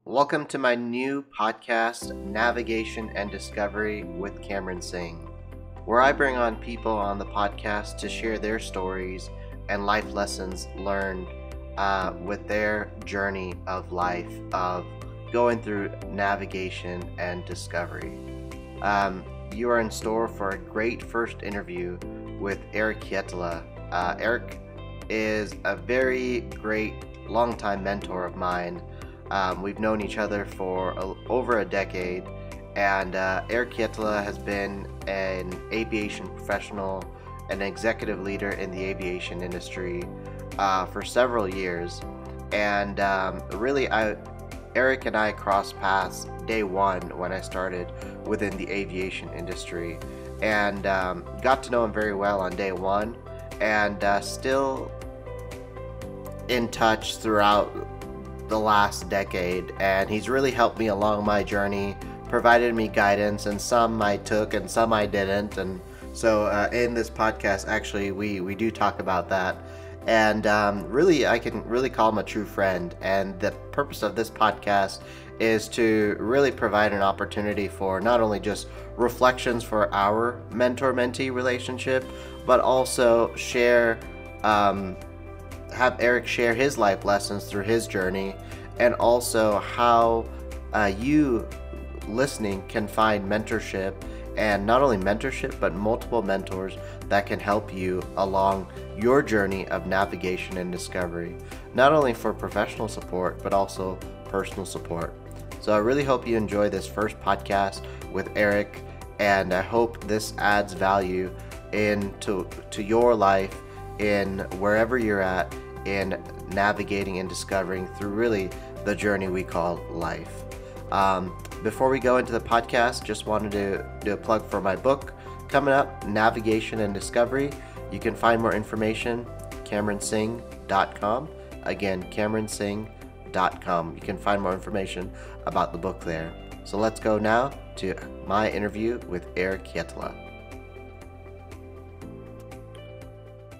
Welcome to my new podcast, Navigation and Discovery with Cameron Singh, where I bring on people on the podcast to share their stories and life lessons learned with their journey of life, of going through navigation and discovery. You are in store for a great first interview with Eric Hietala. Eric is a very great longtime mentor of mine. We've known each other for over a decade, and Eric Hietala has been an aviation professional, an executive leader in the aviation industry for several years. And Eric and I crossed paths day one when I started within the aviation industry, and got to know him very well on day one, and still in touch throughout the last decade. And he's really helped me along my journey, provided me guidance, and some I took and some I didn't. And so in this podcast, actually, we do talk about that. And really, I can really call him a true friend. And the purpose of this podcast is to really provide an opportunity for not only just reflections for our mentor-mentee relationship, but also have Eric share his life lessons through his journey, and also how you listening can find mentorship, and not only mentorship, but multiple mentors that can help you along your journey of navigation and discovery, not only for professional support, but also personal support. So I really hope you enjoy this first podcast with Eric, and I hope this adds value to your life in wherever you're at, in navigating and discovering through really the journey we call life. Before we go into the podcast, just wanted to do a plug for my book coming up, Navigation and Discovery. You can find more information, CameronSingh.com. Again, CameronSingh.com. You can find more information about the book there. So let's go now to my interview with Eric Hietala.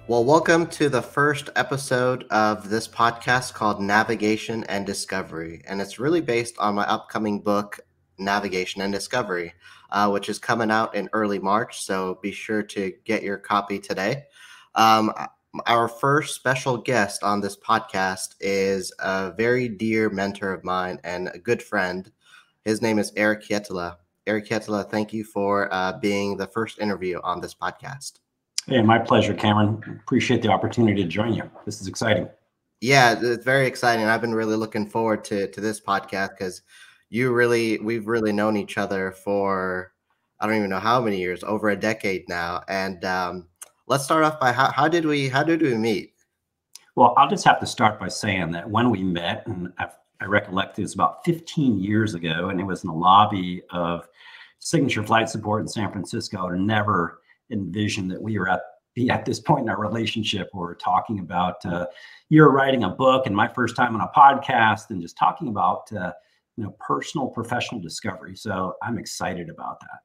Well, welcome to the first episode of this podcast called Navigation and Discovery. And it's really based on my upcoming book, Navigation and Discovery, which is coming out in early March. So be sure to get your copy today. Our first special guest on this podcast is a very dear mentor of mine and a good friend. His name is Eric Hietala. Eric Hietala, thank you for being the first interview on this podcast. Hey, my pleasure, Cameron. Appreciate the opportunity to join you. This is exciting. Yeah, it's very exciting. I've been really looking forward to this podcast because we've really known each other for, I don't even know how many years, over a decade now. And let's start off by how did we meet? Well, I'll just have to start by saying that when we met, and I recollect it was about 15 years ago, and it was in the lobby of Signature Flight Support in San Francisco. I never envisioned that we were at this point in our relationship where we're talking about you're writing a book and my first time on a podcast, and just talking about personal professional discovery. So I'm excited about that.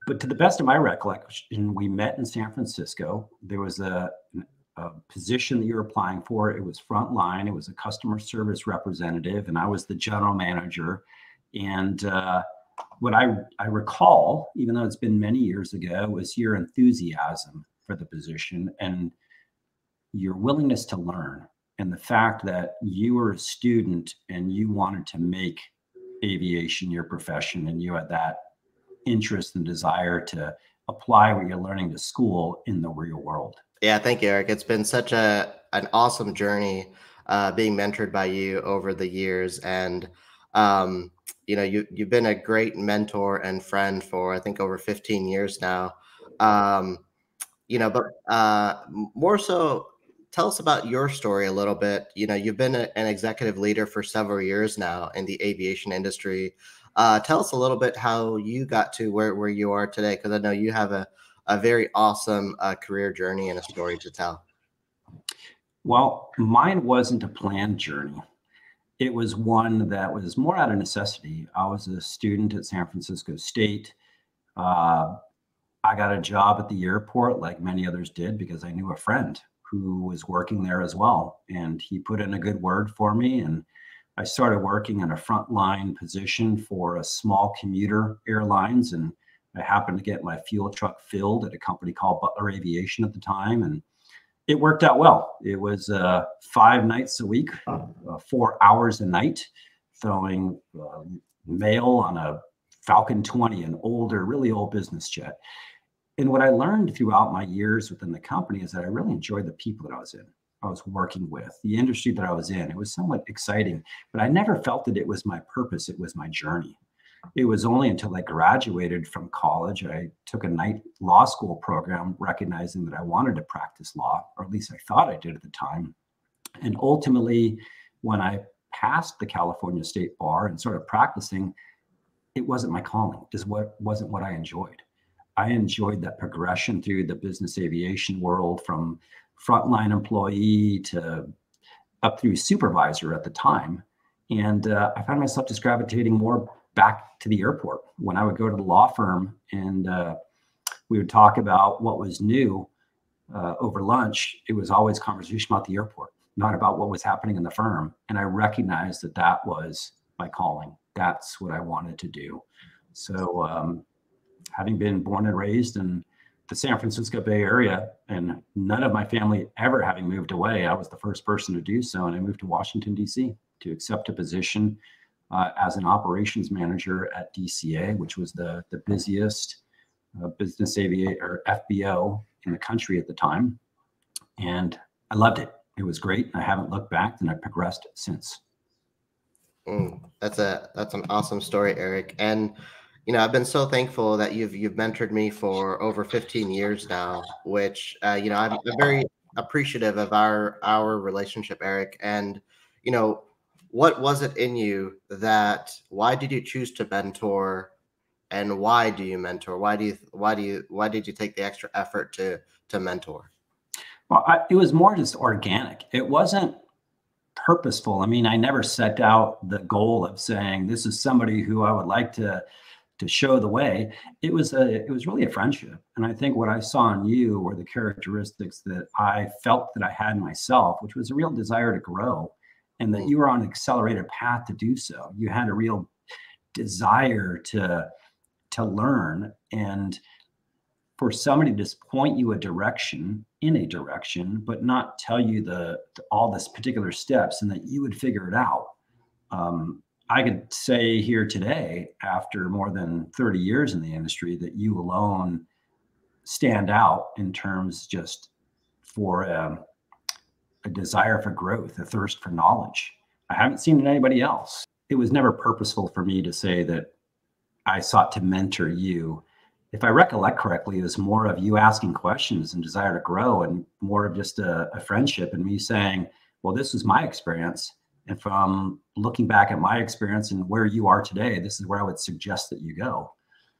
But to the best of my recollection, we met in San Francisco. There was a position that you were applying for. It was frontline. It was a customer service representative, and I was the general manager. And what I recall, even though it's been many years ago, was your enthusiasm for the position and your willingness to learn, and the fact that you were a student and you wanted to make aviation your profession, and you had that interest and desire to apply what you're learning to school in the real world. Yeah, thank you, Eric. It's been such an awesome journey being mentored by you over the years. And you've been a great mentor and friend for, I think, over 15 years now. But more so, tell us about your story a little bit. You've been an executive leader for several years now in the aviation industry. Tell us a little bit how you got to where you are today, because I know you have a very awesome career journey and a story to tell. Well, mine wasn't a planned journey. It was one that was more out of necessity. I was a student at San Francisco State. I got a job at the airport like many others did because I knew a friend who was working there as well. And he put in a good word for me. And I started working in a frontline position for a small commuter airlines, and I happened to get my fuel truck filled at a company called Butler Aviation at the time, and it worked out well. It was 5 nights a week, 4 hours a night, throwing mail on a Falcon 20, an older, really old business jet. And what I learned throughout my years within the company is that I really enjoyed the people that I was working with, the industry that I was in. It was somewhat exciting, but I never felt that it was my purpose. It was my journey. It was only until I graduated from college, I took a night law school program, recognizing that I wanted to practice law, or at least I thought I did at the time. And ultimately, when I passed the California State Bar and started practicing, it wasn't my calling. Wasn't what I enjoyed. I enjoyed that progression through the business aviation world, from frontline employee to up through supervisor at the time. And I found myself just gravitating more back to the airport. When I would go to the law firm and we would talk about what was new over lunch, it was always conversation about the airport, not about what was happening in the firm. And I recognized that that was my calling. That's what I wanted to do. So having been born and raised in the San Francisco Bay Area, and none of my family ever having moved away, I was the first person to do so. And I moved to Washington, D.C. to accept a position as an operations manager at DCA, which was the busiest business aviation or FBO in the country at the time. And I loved it. It was great. I haven't looked back, and I've progressed since. That's an awesome story, Eric. And I've been so thankful that you've mentored me for over 15 years now, which I'm very appreciative of our relationship, Eric. And what was it in you why did you choose to mentor, and why do you mentor? Why did you take the extra effort to mentor? Well, it was more just organic. It wasn't purposeful. I mean, I never set out the goal of saying this is somebody who I would like to show the way. It was really a friendship. And I think what I saw in you were the characteristics that I felt that I had myself, which was a real desire to grow, and that you were on an accelerated path to do so. You had a real desire to learn, and for somebody to just point you in a direction, but not tell you all this particular steps, and that you would figure it out. I could say here today, after more than 30 years in the industry, that you alone stand out in terms just for a desire for growth, a thirst for knowledge. I haven't seen it in anybody else. It was never purposeful for me to say that I sought to mentor you. If I recollect correctly, it was more of you asking questions and desire to grow, and more of just a friendship, and me saying, well, this was my experience. And from looking back at my experience and where you are today, this is where I would suggest that you go.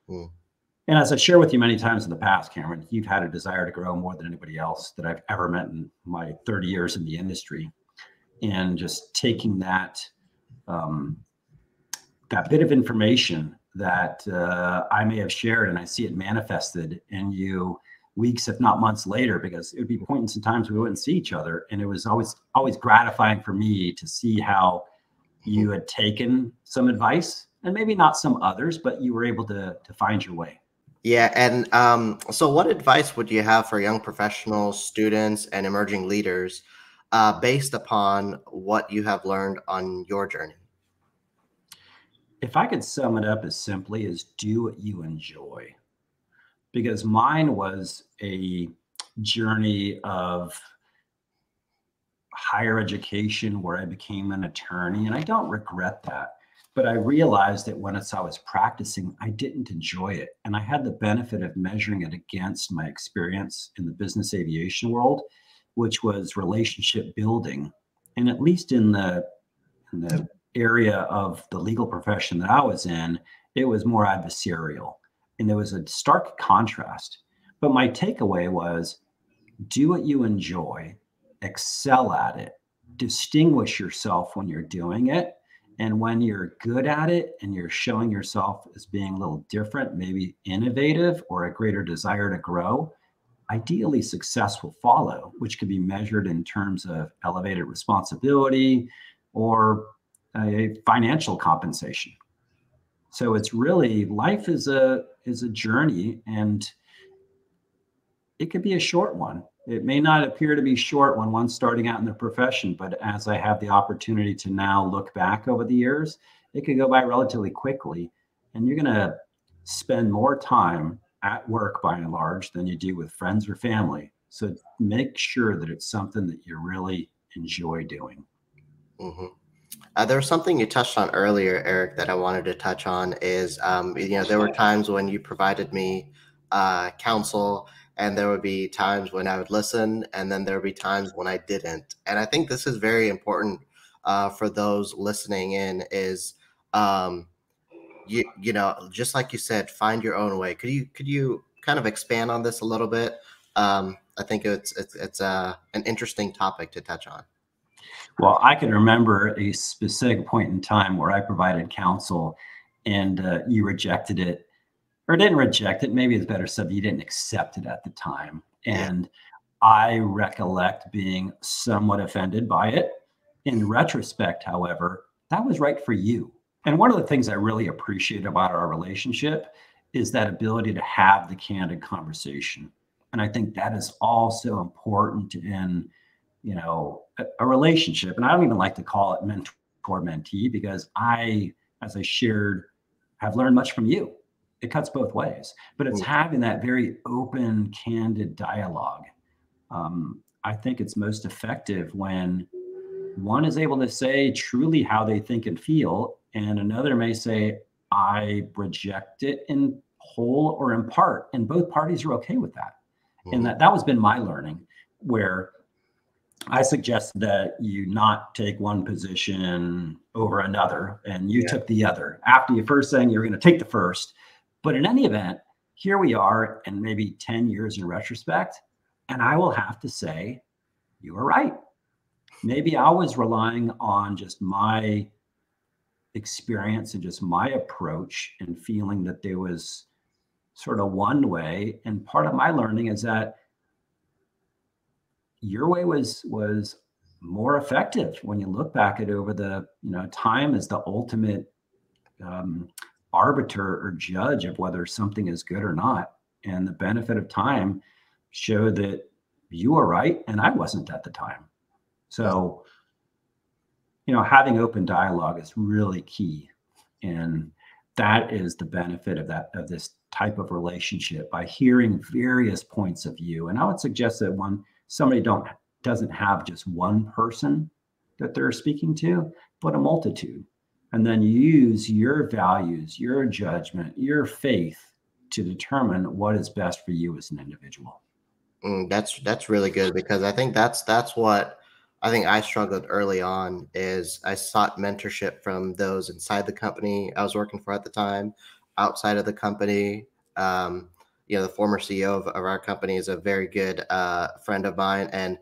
And as I share with you many times in the past, Cameron, you've had a desire to grow more than anybody else that I've ever met in my 30 years in the industry. And just taking that bit of information that I may have shared, and I see it manifested in you weeks, if not months later, because it would be points in times we wouldn't see each other. And it was always gratifying for me to see how you had taken some advice, and maybe not some others, but you were able to find your way. Yeah. And so what advice would you have for young professionals, students, and emerging leaders based upon what you have learned on your journey? If I could sum it up as simply as do what you enjoy, because mine was a journey of higher education where I became an attorney, and I don't regret that. But I realized that when I was practicing, I didn't enjoy it. And I had the benefit of measuring it against my experience in the business aviation world, which was relationship building. And at least in the area of the legal profession that I was in, it was more adversarial. And there was a stark contrast. But my takeaway was do what you enjoy, excel at it, distinguish yourself when you're doing it. And when you're good at it and you're showing yourself as being a little different, maybe innovative, or a greater desire to grow, ideally success will follow, which could be measured in terms of elevated responsibility or a financial compensation. So it's really, life is a journey, and it could be a short one. It may not appear to be short when one's starting out in the profession, but as I have the opportunity to now look back over the years, it could go by relatively quickly. And you're going to spend more time at work by and large than you do with friends or family. So make sure that it's something that you really enjoy doing. Mm-hmm. There was something you touched on earlier, Eric, that I wanted to touch on is, there were times when you provided me counsel, and there would be times when I would listen, and then there would be times when I didn't. And I think this is very important for those listening in is, just like you said, find your own way. Could you kind of expand on this a little bit? I think it's an interesting topic to touch on. Well, I can remember a specific point in time where I provided counsel and you rejected it, or didn't reject it. Maybe it's better said you didn't accept it at the time. And I recollect being somewhat offended by it. In retrospect, however, that was right for you. And one of the things I really appreciate about our relationship is that ability to have the candid conversation. And I think that is also important in a relationship. And I don't even like to call it mentor-mentee, because as I shared, have learned much from you. It cuts both ways, but it's having that very open, candid dialogue. I think it's most effective when one is able to say truly how they think and feel, and another may say, I reject it in whole or in part, and both parties are okay with that. And that was been my learning, where I suggested that you not take one position over another, and you took the other after you first saying you were going to take the first. But in any event, here we are, and maybe 10 years in retrospect, and I will have to say, you were right. Maybe I was relying on just my experience and just my approach and feeling that there was sort of one way. And part of my learning is that your way was more effective when you look back at over the, time is the ultimate arbiter or judge of whether something is good or not. And the benefit of time showed that you were right and I wasn't at the time. So, having open dialogue is really key. And that is the benefit of this type of relationship, by hearing various points of view. And I would suggest that when somebody doesn't have just one person that they're speaking to, but a multitude, and then use your values, your judgment, your faith to determine what is best for you as an individual. That's really good, because I think that's what I think I struggled early on. Is I sought mentorship from those inside the company I was working for at the time, outside of the company. The former CEO of our company is a very good friend of mine, and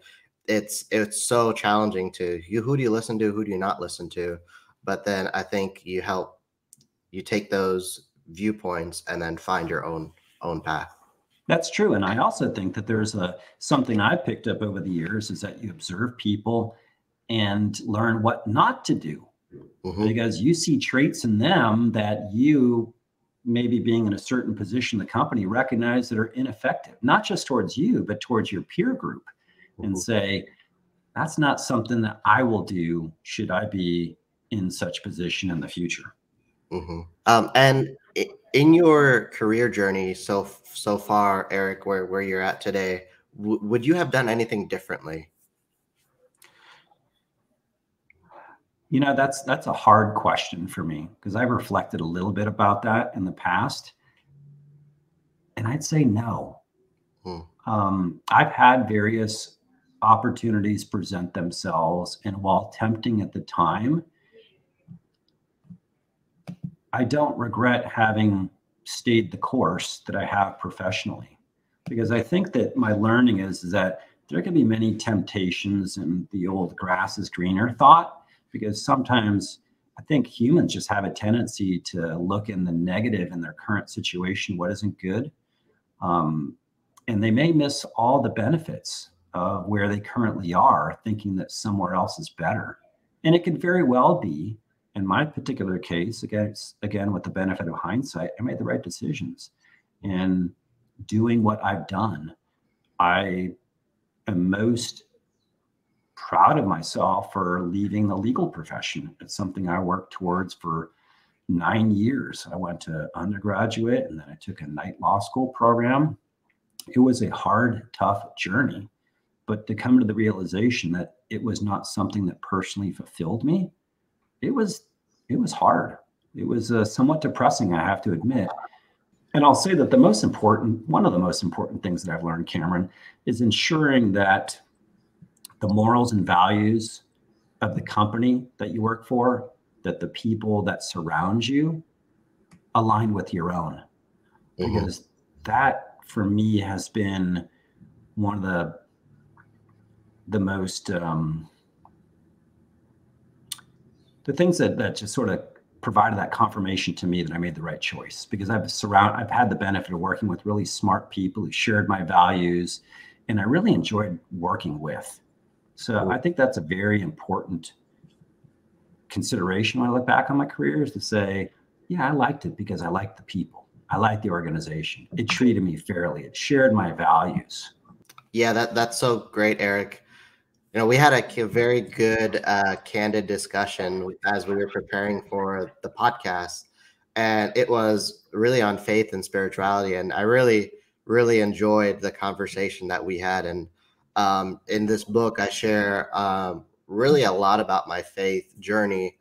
it's so challenging to who do you listen to, who do you not listen to? But then I think you take those viewpoints and then find your own path. That's true. And I also think that there's something I've picked up over the years is that you observe people and learn what not to do, because you see traits in them that you, maybe being in a certain position in the company, recognize that are ineffective, not just towards you, but towards your peer group, and say, that's not something that I will do should I be in such position in the future. And in your career journey so far, Eric, where you're at today, would you have done anything differently? That's a hard question for me, because I've reflected a little bit about that in the past, and I'd say no. I've had various opportunities present themselves, and while tempting at the time, I don't regret having stayed the course that I have professionally, because I think that my learning is that there can be many temptations in the old grass is greener thought, because sometimes I think humans just have a tendency to look in the negative in their current situation, what isn't good. And they may miss all the benefits of where they currently are, thinking that somewhere else is better. And it could very well be In my particular case, again, with the benefit of hindsight, I made the right decisions. And doing what I've done, I am most proud of myself for leaving the legal profession. It's something I worked towards for 9 years. I went to undergraduate and then I took a night law school program. It was a hard, tough journey, but to come to the realization that it was not something that personally fulfilled me, it was hard. It was somewhat depressing, I have to admit. And I'll say that one of the most important things that I've learned, Cameron, is ensuring that the morals and values of the company that you work for, that the people that surround you align with your own. Mm-hmm. Because that, for me, has been one of the most, the things that just sort of provided that confirmation to me that I made the right choice, because I've had the benefit of working with really smart people who shared my values, and I really enjoyed working with. So I think that's a very important consideration when I look back on my career, is to say, yeah, I liked it because I liked the people. I liked the organization. It treated me fairly. It shared my values. Yeah, that's so great, Eric. You know, we had a very good, candid discussion as we were preparing for the podcast, and it was really on faith and spirituality. And I really, really enjoyed the conversation that we had. And in this book, I share really a lot about my faith journey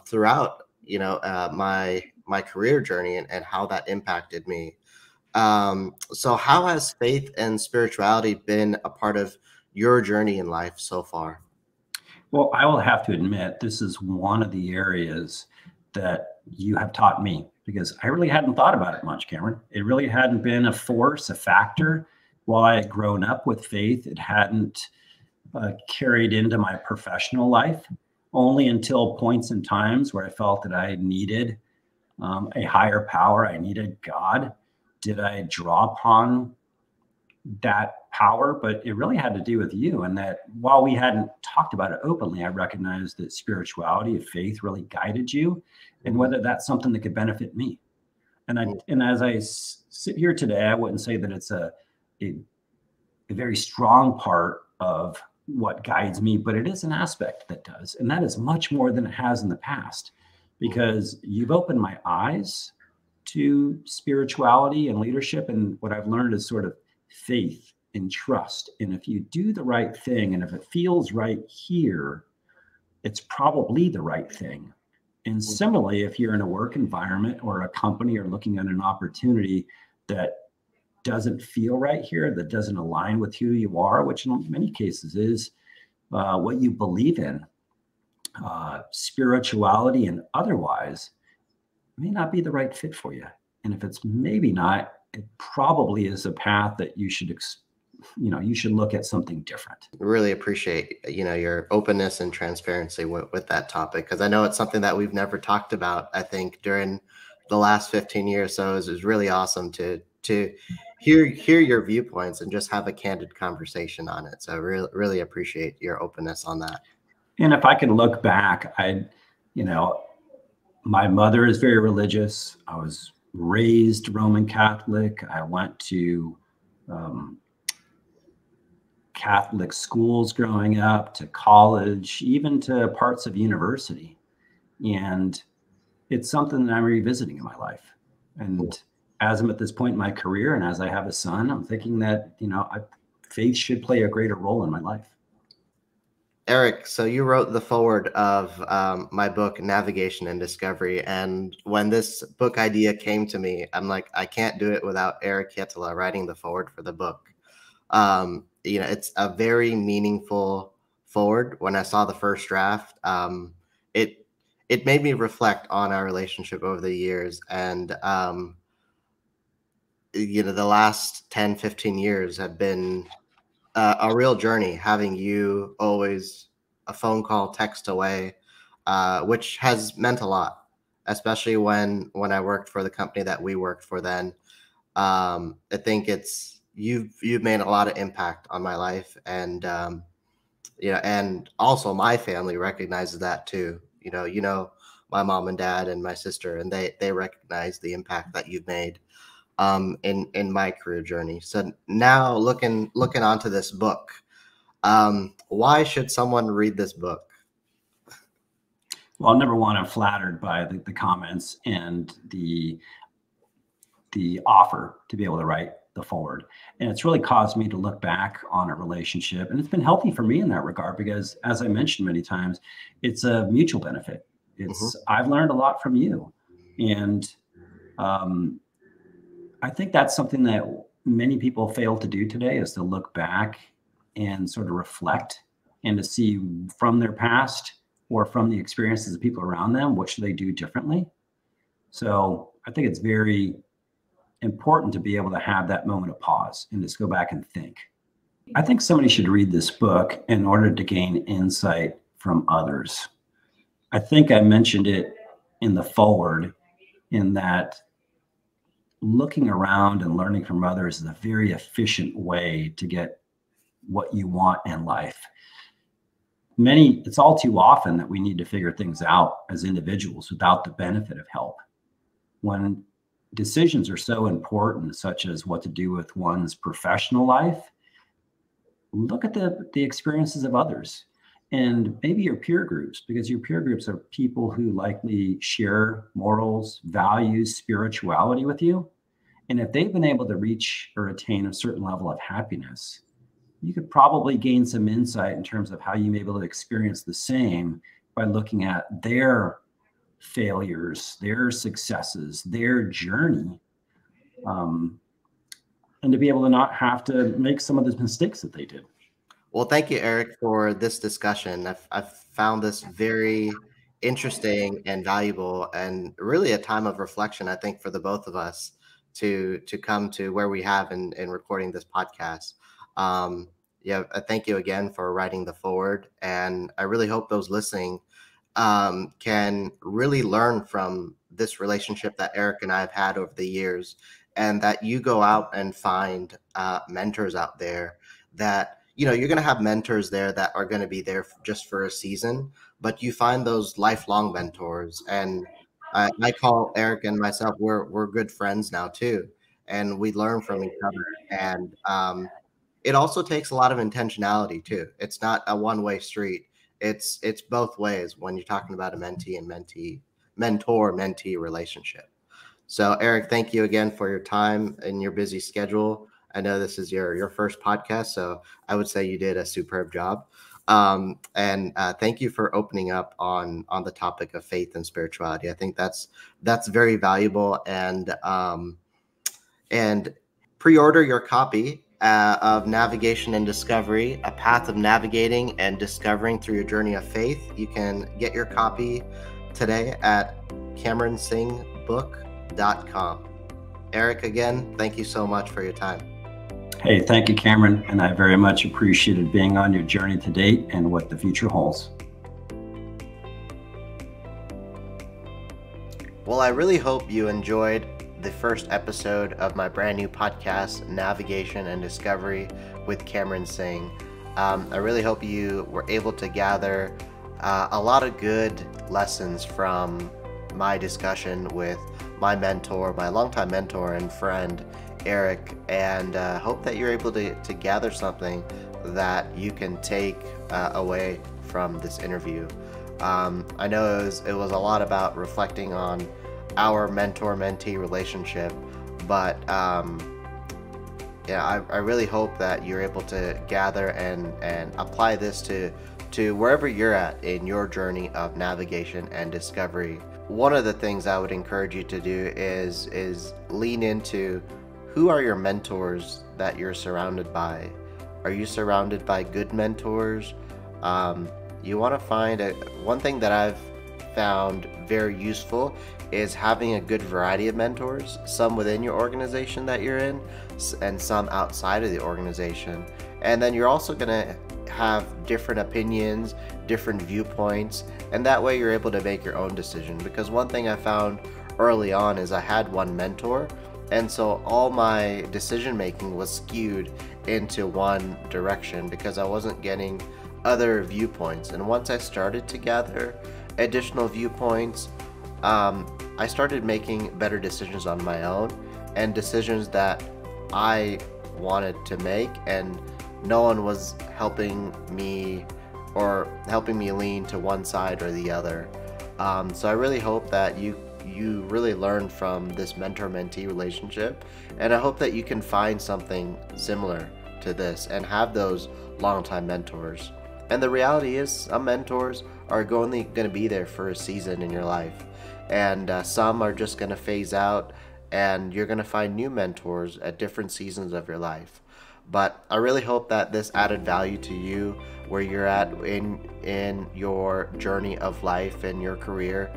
throughout, my career journey, and how that impacted me. So how has faith and spirituality been a part of your journey in life so far? Well, I will have to admit, this is one of the areas that you have taught me, because I really hadn't thought about it much, Cameron. It really hadn't been a force, a factor. While I had grown up with faith, it hadn't carried into my professional life, only until points and times where I felt that I needed a higher power. I needed God. Did I draw upon that power? But it really had to do with you. And that while we hadn't talked about it openly, I recognized that spirituality of faith really guided you, and whether that's something that could benefit me. And as I sit here today, I wouldn't say that it's a very strong part of what guides me, but it is an aspect that does. And that is much more than it has in the past, because you've opened my eyes to spirituality and leadership. And what I've learned is sort of faith and trust. And if you do the right thing, and if it feels right here, it's probably the right thing. And similarly, if you're in a work environment or a company or looking at an opportunity that doesn't feel right here, that doesn't align with who you are, which in many cases is what you believe in, spirituality and otherwise, may not be the right fit for you. And if it's maybe not, it probably is a path that you should look at something different. Really appreciate, your openness and transparency with that topic, because I know it's something that we've never talked about, I think, during the last 15 years. So it was really awesome to hear your viewpoints and just have a candid conversation on it. So really appreciate your openness on that. And if I could look back, my mother is very religious. I was raised Roman Catholic. I went to Catholic schools growing up, to college, even to parts of university. And it's something that I'm revisiting in my life. And as I'm at this point in my career, and as I have a son, I'm thinking that, faith should play a greater role in my life. Eric, so you wrote the foreword of my book, Navigation and Discovery. And when this book idea came to me, I'm like, I can't do it without Eric Hietala writing the foreword for the book. It's a very meaningful foreword. When I saw the first draft, it made me reflect on our relationship over the years. And, the last 10, 15 years have been a real journey, having you always a phone call, text away, which has meant a lot, especially when I worked for the company that we worked for then. I think you've made a lot of impact on my life, and and also my family recognizes that too. my mom and dad and my sister, and they recognize the impact that you've made in my career journey. So now looking onto this book, why should someone read this book? Well, number one, I'm flattered by the comments and the offer to be able to write the forward. And it's really caused me to look back on a relationship. And it's been healthy for me in that regard, because as I mentioned many times, it's a mutual benefit. It's, I've learned a lot from you. And I think that's something that many people fail to do today, is to look back and sort of reflect and to see from their past or from the experiences of people around them, what should they do differently? So I think it's very important to be able to have that moment of pause and just go back and think. I think somebody should read this book in order to gain insight from others. I think I mentioned it in the forward, in that looking around and learning from others is a very efficient way to get what you want in life. It's all too often that we need to figure things out as individuals without the benefit of help. When decisions are so important, such as what to do with one's professional life, look at the experiences of others and maybe your peer groups, because your peer groups are people who likely share morals, values, spirituality with you. And if they've been able to reach or attain a certain level of happiness, you could probably gain some insight in terms of how you may be able to experience the same by looking at their failures, their successes, their journey, and to be able to not have to make some of the mistakes that they did. Well, thank you, Eric, for this discussion. I've found this very interesting and valuable, and really a time of reflection, I think, for the both of us to come to where we have in recording this podcast. Thank you again for writing the forward, and I really hope those listening can really learn from this relationship that Eric and I have had over the years, and that you go out and find mentors out there that, you're going to have mentors there that are going to be there just for a season, but you find those lifelong mentors. And I call Eric and myself, we're good friends now too, and we learn from each other. And it also takes a lot of intentionality too. It's not a one-way street. It's both ways when you're talking about a mentee and mentor-mentee relationship. So Eric, thank you again for your time and your busy schedule. I know this is your first podcast, so I would say you did a superb job. And thank you for opening up on the topic of faith and spirituality. I think that's very valuable. And pre-order your copy of Navigation and Discovery, A Path of Navigating and Discovering Through Your Journey of Faith. You can get your copy today at CameronSinghBook.com. Eric, again, thank you so much for your time. Hey, thank you, Cameron. And I very much appreciated being on your journey to date and what the future holds. Well, I really hope you enjoyed the first episode of my brand new podcast, Navigation and Discovery with Cameron Singh. I really hope you were able to gather a lot of good lessons from my discussion with my mentor, my longtime mentor and friend, Eric, and hope that you're able to gather something that you can take away from this interview. I know it was a lot about reflecting on our mentor-mentee relationship, but I really hope that you're able to gather and apply this to wherever you're at in your journey of navigation and discovery. One of the things I would encourage you to do is lean into who are your mentors that you're surrounded by. Are you surrounded by good mentors? You want to find one thing that I've found very useful is having a good variety of mentors, some within your organization that you're in and some outside of the organization. And then you're also going to have different opinions, different viewpoints, and that way you're able to make your own decision. Because one thing I found early on is I had one mentor, and so all my decision making was skewed into one direction because I wasn't getting other viewpoints. And once I started to gather additional viewpoints, I started making better decisions on my own, and decisions that I wanted to make, and no one was helping me lean to one side or the other. So I really hope that you really learn from this mentor-mentee relationship, and I hope that you can find something similar to this and have those longtime mentors. And the reality is, some mentors are only going to be there for a season in your life, and some are just going to phase out, and you're going to find new mentors at different seasons of your life. But I really hope that this added value to you where you're at in your journey of life and your career.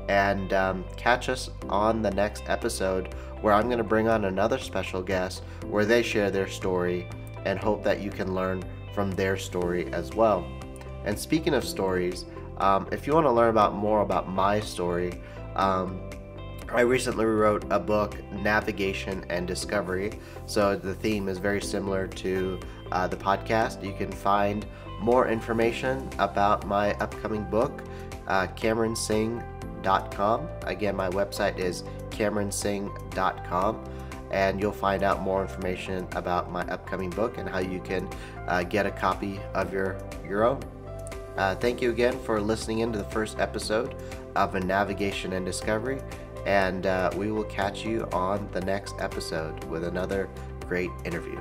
And catch us on the next episode, where I'm going to bring on another special guest where they share their story, and hope that you can learn from their story as well. And speaking of stories, if you want to learn more about my story, I recently wrote a book, Navigation and Discovery. So the theme is very similar to the podcast. You can find more information about my upcoming book, CameronSingh.com. Again, my website is CameronSingh.com, and you'll find out more information about my upcoming book and how you can get a copy of your own. Thank you again for listening into the first episode of A Navigation and Discovery, and we will catch you on the next episode with another great interview.